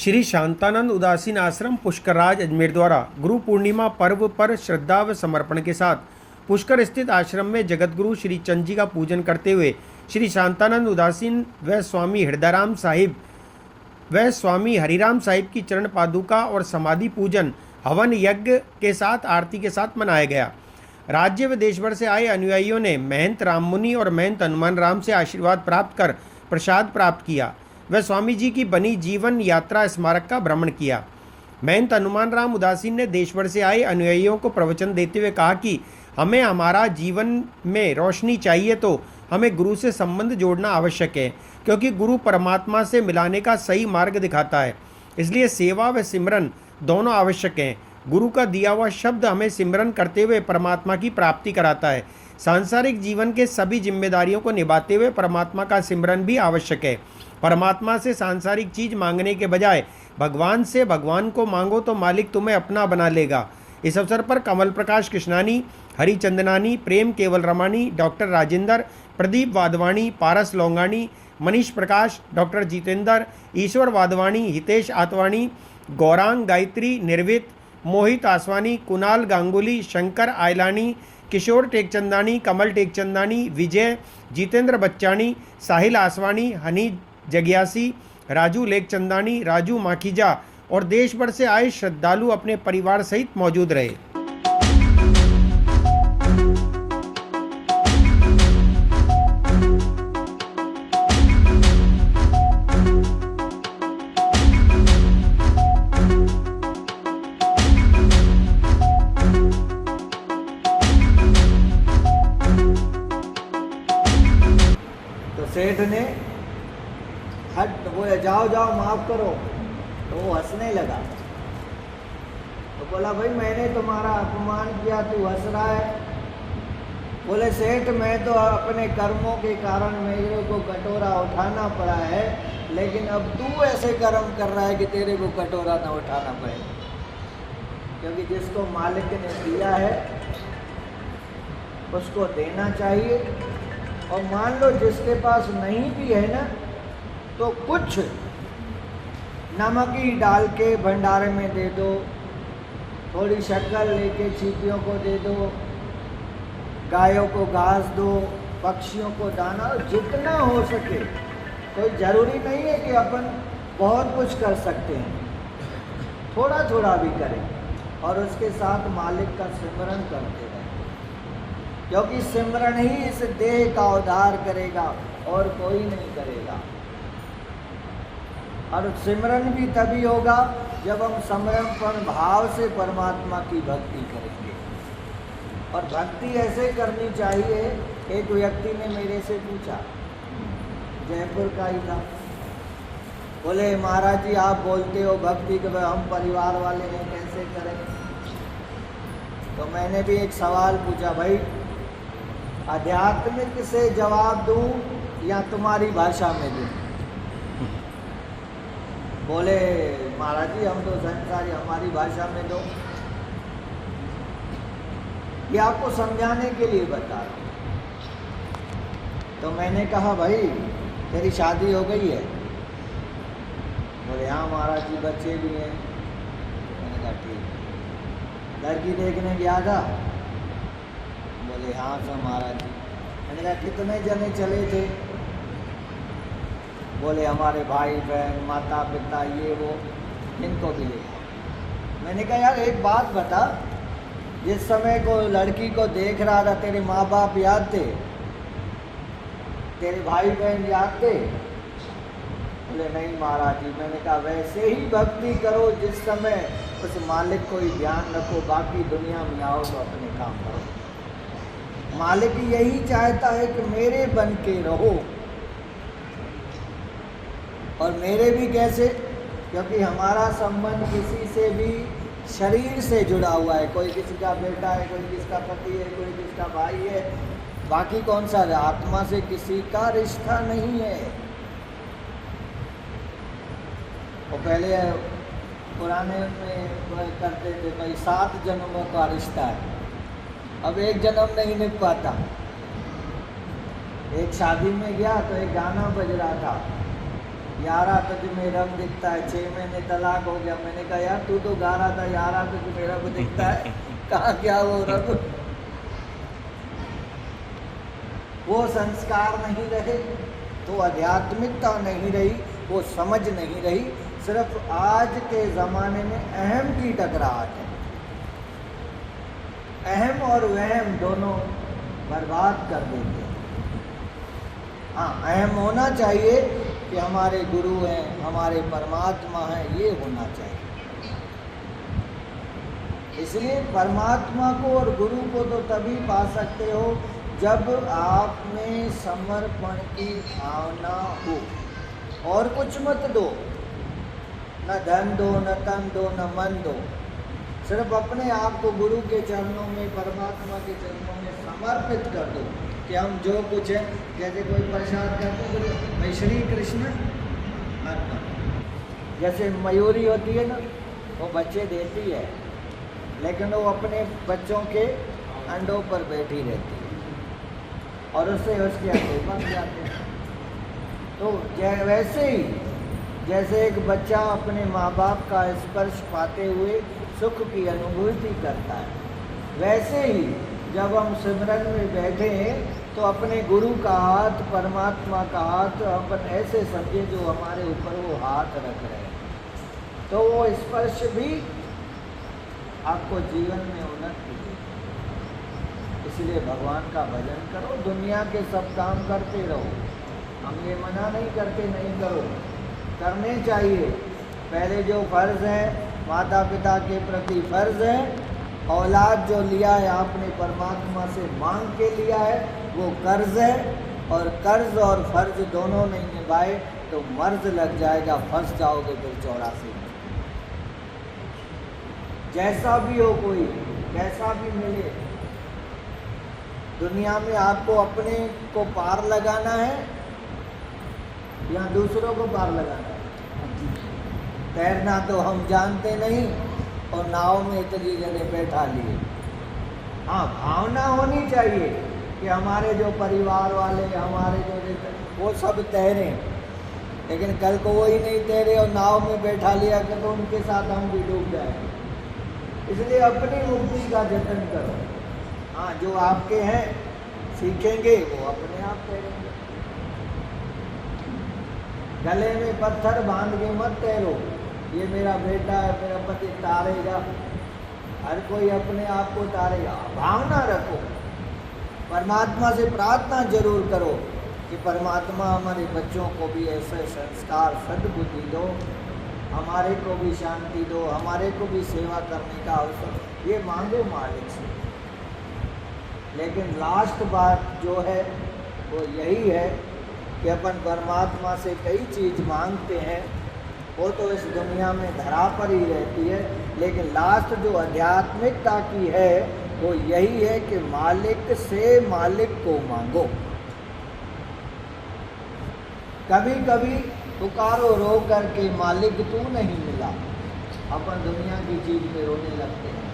श्री शांतानंद उदासीन आश्रम पुष्करराज अजमेर द्वारा गुरु पूर्णिमा पर्व पर श्रद्धा व समर्पण के साथ पुष्कर स्थित आश्रम में जगतगुरु श्री चंद जी का पूजन करते हुए श्री शांतानंद उदासीन व स्वामी हृदयराम साहिब व स्वामी हरिराम साहिब की चरण पादुका और समाधि पूजन हवन यज्ञ के साथ आरती के साथ मनाया गया। राज्य व देश भर से आए अनुयायियों ने महंत राममुनि और महंत हनुमान राम से आशीर्वाद प्राप्त कर प्रसाद प्राप्त किया व स्वामी जी की बनी जीवन यात्रा स्मारक का भ्रमण किया। महंत हनुमान राम उदासीन ने देश भर से आए अनुयायियों को प्रवचन देते हुए कहा कि हमें हमारा जीवन में रोशनी चाहिए तो हमें गुरु से संबंध जोड़ना आवश्यक है, क्योंकि गुरु परमात्मा से मिलाने का सही मार्ग दिखाता है। इसलिए सेवा व सिमरन दोनों आवश्यक हैं। गुरु का दिया हुआ शब्द हमें सिमरन करते हुए परमात्मा की प्राप्ति कराता है। सांसारिक जीवन के सभी जिम्मेदारियों को निभाते हुए परमात्मा का सिमरन भी आवश्यक है। परमात्मा से सांसारिक चीज मांगने के बजाय भगवान से भगवान को मांगो तो मालिक तुम्हें अपना बना लेगा। इस अवसर पर कमल प्रकाश कृष्णानी, हरिचंदनानी, प्रेम केवल रमानी, डॉक्टर राजेंद्र, प्रदीप वाधवानी, पारस लोंगानी, मनीष प्रकाश, डॉक्टर जितेंद्र, ईश्वर वाधवानी, हितेश आतवानी, गौरांग गायत्री, निर्वित, मोहित आसवानी, कुणाल गांगुली, शंकर आयलानी, किशोर टेकचंदानी, कमल टेकचंदानी, विजय, जितेंद्र बच्चानी, साहिल आसवानी, हनी जगियासी, राजू लेकचंदानी, राजू माखीजा और देश भर से आए श्रद्धालु अपने परिवार सहित मौजूद रहे। तो सेठ ने हट वो जाओ जाओ माफ करो, तो वो हंसने लगा। तो बोला भाई मैंने तुम्हारा अपमान किया, तू हंस रहा है। बोले सेठ मैं तो अपने कर्मों के कारण मेरे को कटोरा उठाना पड़ा है, लेकिन अब तू ऐसे कर्म कर रहा है कि तेरे को कटोरा ना उठाना पड़े, क्योंकि जिसको मालिक ने दिया है उसको देना चाहिए। और मान लो जिसके पास नहीं भी है ना, तो कुछ नमक ही डाल के भंडारे में दे दो, थोड़ी शक्कर लेके चींटियों को दे दो, गायों को घास दो, पक्षियों को दाना, जितना हो सके। कोई ज़रूरी नहीं है कि अपन बहुत कुछ कर सकते हैं, थोड़ा थोड़ा भी करें और उसके साथ मालिक का सिमरन करते रहें, क्योंकि सिमरन ही इस देह का उद्धार करेगा और कोई नहीं करेगा। और सिमरन भी तभी होगा जब हम समर्पण भाव से परमात्मा की भक्ति करेंगे। और भक्ति ऐसे करनी चाहिए। एक व्यक्ति ने मेरे से पूछा, जयपुर का ही था, बोले महाराज जी आप बोलते हो भक्ति के हम परिवार वाले हैं, कैसे करें? तो मैंने भी एक सवाल पूछा, भाई आध्यात्मिक से जवाब दूं या तुम्हारी भाषा में दूं? बोले महाराज जी हम तो संसारी, हमारी भाषा में दो। ये आपको समझाने के लिए बता रहा हूं। तो मैंने कहा भाई तेरी शादी हो गई है? बोले हाँ महाराज जी बच्चे भी हैं। मैंने कहा ठीक। लड़की देखने गया था? बोले हाँ सब महाराज जी। मैंने कहा कितने जने चले थे? बोले हमारे भाई बहन माता पिता ये वो, इनको भी ले। मैंने कहा यार एक बात बता, जिस समय को लड़की को देख रहा था तेरे माँ बाप याद थे, तेरे भाई बहन याद थे? बोले नहीं महाराज जी। मैंने कहा वैसे ही भक्ति करो जिस समय उस मालिक को ही ध्यान रखो, बाकी दुनिया में आओ तो अपने काम करो। मालिक यही चाहता है कि मेरे बन के रहो। और मेरे भी कैसे? क्योंकि हमारा संबंध किसी से भी शरीर से जुड़ा हुआ है। कोई किसी का बेटा है, कोई किसका पति है, कोई किसका भाई है, बाकी कौन सा है? आत्मा से किसी का रिश्ता नहीं है। वो पहले पुराने में करते थे भाई 7 जन्मों का रिश्ता है, अब एक जन्म नहीं निभ पाता। एक शादी में गया तो एक गाना बज रहा था, यारा तुझ में रब दिखता है, 6 महीने तलाक हो गया। मैंने कहा यार तू तो गा रहा था यारा तुझ में रब दिखता है, कहाँ क्या वो रब। वो संस्कार नहीं रहे, तो आध्यात्मिकता नहीं रही, वो समझ नहीं रही। सिर्फ आज के ज़माने में अहम की टकराहट है। अहम और वहम दोनों बर्बाद कर देते हैं। हाँ, अहम होना चाहिए कि हमारे गुरु हैं, हमारे परमात्मा हैं, ये होना चाहिए। इसलिए परमात्मा को और गुरु को तो तभी पा सकते हो जब आप में समर्पण की भावना हो। और कुछ मत दो, न धन दो, न तन दो, न मन दो। सिर्फ अपने आप को गुरु के चरणों में, परमात्मा के चरणों में समर्पित कर दो कि हम जो कुछ है, जैसे कोई प्रसाद करते बोले भाई श्री कृष्ण अर्पण। जैसे मयूरी होती है ना, वो बच्चे देती है, लेकिन वो अपने बच्चों के अंडों पर बैठी रहती है और उससे उसके अंडे बन जाते हैं। तो वैसे ही जैसे एक बच्चा अपने माँ बाप का स्पर्श पाते हुए सुख की अनुभूति करता है, वैसे ही जब हम सिमरन में बैठे हैं तो अपने गुरु का हाथ, परमात्मा का हाथ अपन ऐसे समझे जो हमारे ऊपर वो हाथ रख रहे हैं, तो वो स्पर्श भी आपको जीवन में उन्नति देगा। इसलिए भगवान का भजन करो, दुनिया के सब काम करते रहो। हम ये मना नहीं करते नहीं करो, करने चाहिए। पहले जो फर्ज है माता पिता के प्रति फर्ज है, औलाद जो लिया है आपने परमात्मा से मांग के लिया है, वो कर्ज है। और कर्ज और फर्ज दोनों नहीं निभाए तो मर्ज लग जाएगा, फंस जाओगे फिर 84 में। जैसा भी हो, कोई कैसा भी मिले, दुनिया में आपको अपने को पार लगाना है या दूसरों को पार लगाना है। तैरना तो हम जानते नहीं और नाव में इतनी जगह बैठा लिए। हाँ, भावना होनी चाहिए कि हमारे जो परिवार वाले, हमारे जो वो सब तैरें, लेकिन कल को वही नहीं तैरे और नाव में बैठा लिया कि तो उनके साथ हम भी डूब जाएंगे। इसलिए अपनी मुक्ति का जतन करो। हाँ, जो आपके हैं सीखेंगे वो अपने आप तैरेंगे। गले में पत्थर बांध के मत तैरो, ये मेरा बेटा है, मेरा पति तारेगा। हर कोई अपने आप को तारेगा। भावना रखो, परमात्मा से प्रार्थना जरूर करो कि परमात्मा हमारे बच्चों को भी ऐसे संस्कार, सद्बुद्धि दो, हमारे को भी शांति दो, हमारे को भी सेवा करने का अवसर, ये मांगो मालिक से। लेकिन लास्ट बात जो है वो यही है कि अपन परमात्मा से कई चीज़ मांगते हैं, वो तो इस दुनिया में धरा पर ही रहती है, लेकिन लास्ट जो आध्यात्मिकता की है वो यही है कि मालिक से मालिक को मांगो। कभी कभी पुकारो रो करके मालिक तू नहीं मिला, अपन दुनिया की चीज़ में रोने लगते हैं।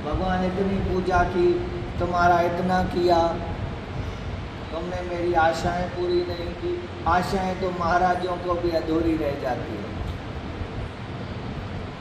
भगवान इतनी पूजा की, तुम्हारा इतना किया, तुमने मेरी आशाएं पूरी नहीं की। आशाएं तो महाराजों को भी अधूरी रह जाती है।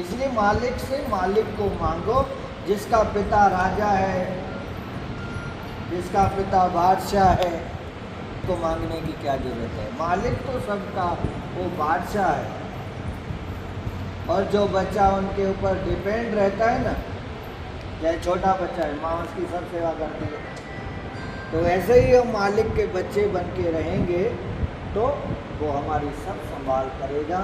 इसलिए मालिक से मालिक को मांगो। जिसका पिता राजा है, जिसका पिता बादशाह है, तो मांगने की क्या जरूरत है। मालिक तो सबका वो बादशाह है, और जो बच्चा उनके ऊपर डिपेंड रहता है ना, चाहे छोटा बच्चा है, माँ उसकी सब सेवा करती है, तो ऐसे ही हम मालिक के बच्चे बन के रहेंगे तो वो हमारी सब संभाल करेगा।